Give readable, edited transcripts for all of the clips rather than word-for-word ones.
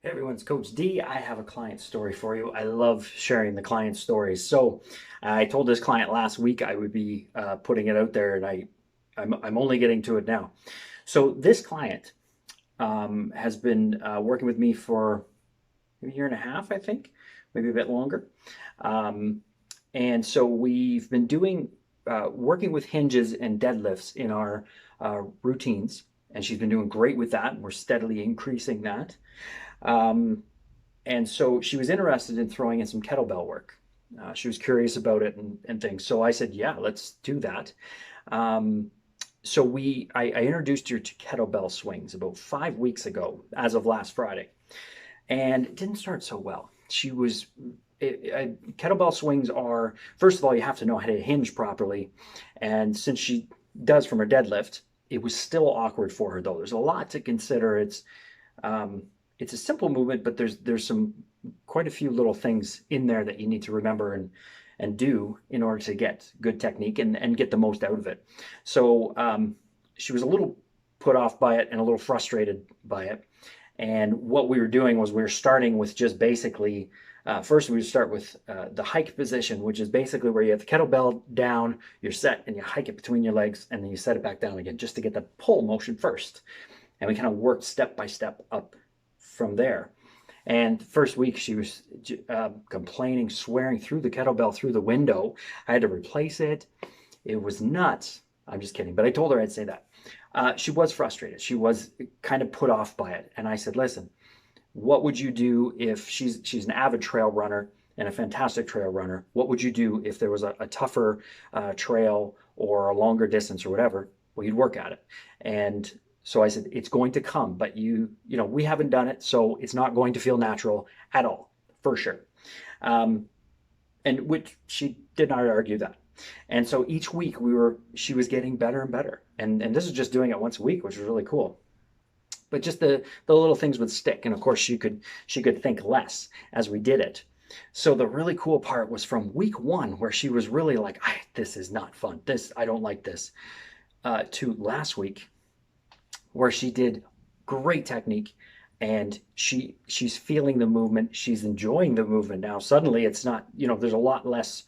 Hey everyone, it's Coach D. I have a client story for you. I love sharing the client stories. So I told this client last week I would be putting it out there, and I'm only getting to it now. So this client has been working with me for maybe a year and a half, I think, maybe a bit longer. Um, and so we've been doing working with hinges and deadlifts in our routines, and she's been doing great with that. We're steadily increasing that. Um, and so she was interested in throwing in some kettlebell work. She was curious about it and things. So I said, yeah, let's do that. Um, I introduced her to kettlebell swings about 5 weeks ago, as of last Friday, and it didn't start so well. Kettlebell swings are, first of all, you have to know how to hinge properly. And since she does from her deadlift, it was still awkward for her though. There's a lot to consider. Um, it's a simple movement, but there's some quite a few little things in there that you need to remember and do in order to get good technique and get the most out of it. So she was a little put off by it and a little frustrated by it. And what we were doing was we were starting with just basically first we would start with the hike position, which is basically where you have the kettlebell down, you're set, and you hike it between your legs, and then you set it back down again just to get the pull motion first. And we kind of worked step by step up from there. And first week she was complaining, swearing through the kettlebell through the window. I had to replace it. It was nuts. I'm just kidding, but I told her I'd say that. She was frustrated. She was kind of put off by it. And I said, listen, what would you do if she's an avid trail runner and a fantastic trail runner? What would you do if there was a tougher trail or a longer distance or whatever? Well, you'd work at it. And so I said, it's going to come, but we haven't done it, so it's not going to feel natural at all, for sure. Um, and which she did not argue that. And so each week she was getting better and better. And this is just doing it once a week, which was really cool. But just the little things would stick. And of course she could think less as we did it. So the really cool part was from week one, where she was really like, this is not fun. I don't like this, to last week, where she did great technique, and she's feeling the movement, she's enjoying the movement now. Suddenly it's not, there's a lot less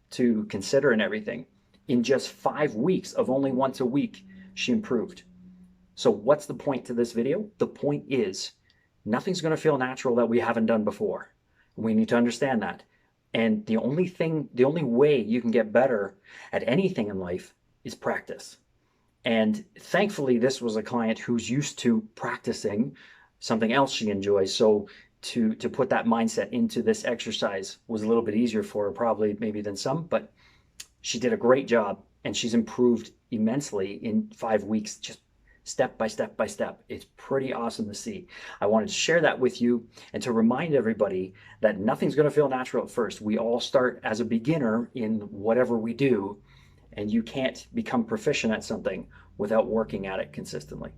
to consider and everything. In just 5 weeks of only once a week, she improved. So what's the point to this video? The point is nothing's going to feel natural that we haven't done before. We need to understand that. And the only way you can get better at anything in life is practice. And thankfully, this was a client who's used to practicing something else she enjoys. So to put that mindset into this exercise was a little bit easier for her, probably maybe than some, but she did a great job, and she's improved immensely in 5 weeks, just step by step by step. It's pretty awesome to see. I wanted to share that with you and to remind everybody that nothing's going to feel natural at first. We all start as a beginner in whatever we do, and you can't become proficient at something without working at it consistently.